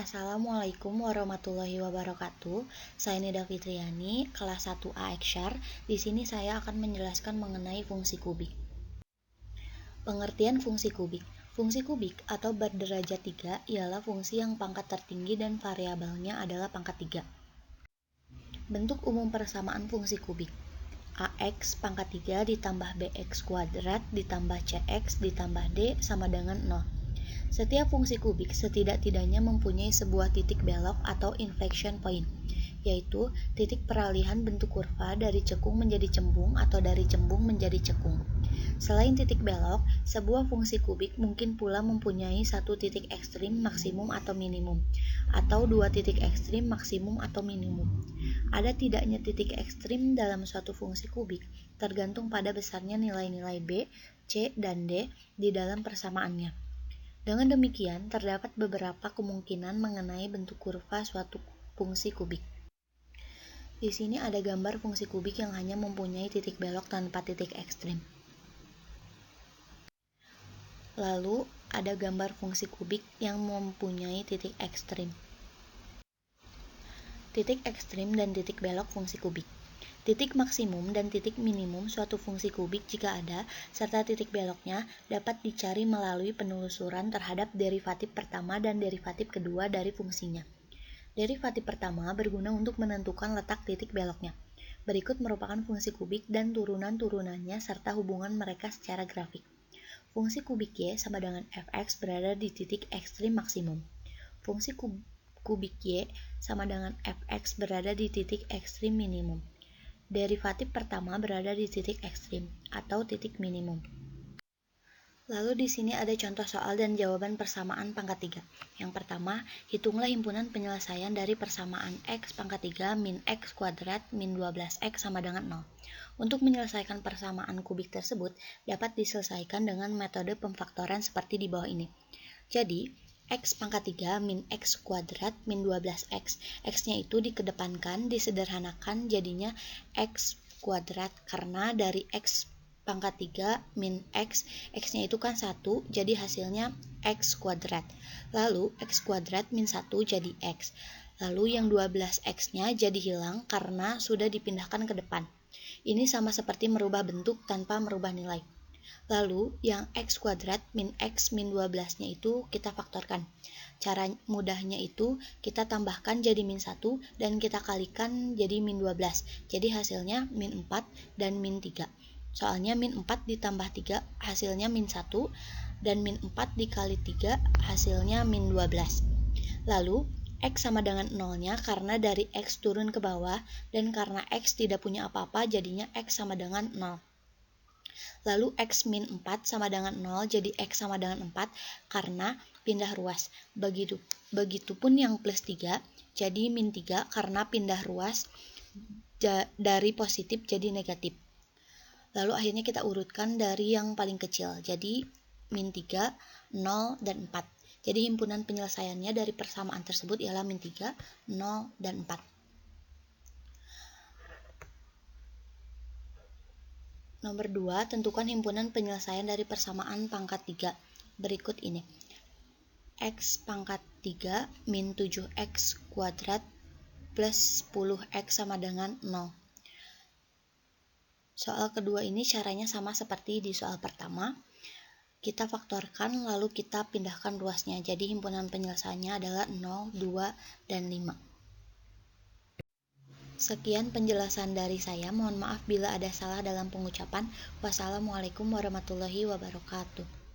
Assalamualaikum warahmatullahi wabarakatuh. Saya Nida Fitriani, kelas 1A Eksyar. Di sini saya akan menjelaskan mengenai fungsi kubik. Pengertian fungsi kubik. Fungsi kubik atau berderajat 3 ialah fungsi yang pangkat tertinggi dan variabelnya adalah pangkat 3. Bentuk umum persamaan fungsi kubik. AX pangkat 3 ditambah BX kuadrat ditambah CX ditambah D sama dengan 0. Setiap fungsi kubik setidak-tidaknya mempunyai sebuah titik belok atau inflection point, yaitu titik peralihan bentuk kurva dari cekung menjadi cembung atau dari cembung menjadi cekung. Selain titik belok, sebuah fungsi kubik mungkin pula mempunyai satu titik ekstrim maksimum atau minimum, atau dua titik ekstrim maksimum atau minimum. Ada tidaknya titik ekstrim dalam suatu fungsi kubik tergantung pada besarnya nilai-nilai B, C, dan D di dalam persamaannya. Dengan demikian, terdapat beberapa kemungkinan mengenai bentuk kurva suatu fungsi kubik. Di sini ada gambar fungsi kubik yang hanya mempunyai titik belok tanpa titik ekstrim. Lalu, ada gambar fungsi kubik yang mempunyai titik ekstrim. Titik ekstrim dan titik belok fungsi kubik. Titik maksimum dan titik minimum suatu fungsi kubik jika ada, serta titik beloknya dapat dicari melalui penelusuran terhadap derivatif pertama dan derivatif kedua dari fungsinya. Derivatif pertama berguna untuk menentukan letak titik beloknya. Berikut merupakan fungsi kubik dan turunan-turunannya serta hubungan mereka secara grafik. Fungsi kubik Y sama dengan fx berada di titik ekstrim maksimum. Fungsi kubik Y sama dengan fx berada di titik ekstrim minimum. Derivatif pertama berada di titik ekstrim atau titik minimum. Lalu di sini ada contoh soal dan jawaban persamaan pangkat 3. Yang pertama, hitunglah himpunan penyelesaian dari persamaan x pangkat 3 min x kuadrat min 12x sama dengan 0. Untuk menyelesaikan persamaan kubik tersebut dapat diselesaikan dengan metode pemfaktoran seperti di bawah ini. Jadi, x pangkat 3 min x kuadrat min 12x. X-nya itu dikedepankan, disederhanakan jadinya x kuadrat karena dari x pangkat 3 min x, x-nya itu kan 1, jadi hasilnya x kuadrat. Lalu x kuadrat min 1 jadi x. Lalu yang 12x-nya jadi hilang karena sudah dipindahkan ke depan. Ini sama seperti merubah bentuk tanpa merubah nilai. Lalu, yang x kuadrat min x min 12-nya itu kita faktorkan. Cara mudahnya itu kita tambahkan jadi min 1 dan kita kalikan jadi min 12. Jadi hasilnya min 4 dan min 3. Soalnya min 4 ditambah 3 hasilnya min 1 dan min 4 dikali 3 hasilnya min 12. Lalu, x sama dengan 0-nya karena dari x turun ke bawah dan karena x tidak punya apa-apa jadinya x sama dengan 0. Lalu x min 4 sama dengan 0 jadi x sama dengan 4 karena pindah ruas. Begitupun yang plus 3 jadi min 3 karena pindah ruas dari positif jadi negatif. Lalu akhirnya kita urutkan dari yang paling kecil. Jadi min 3, 0, dan 4. Jadi himpunan penyelesaiannya dari persamaan tersebut ialah min 3, 0, dan 4. Nomor 2, tentukan himpunan penyelesaian dari persamaan pangkat 3. Berikut ini. X pangkat 3 min 7x kuadrat plus 10x sama dengan 0. Soal kedua ini caranya sama seperti di soal pertama. Kita faktorkan lalu kita pindahkan ruasnya. Jadi himpunan penyelesaiannya adalah 0, 2, dan 5. Sekian penjelasan dari saya. Mohon maaf bila ada salah dalam pengucapan. Wassalamualaikum warahmatullahi wabarakatuh.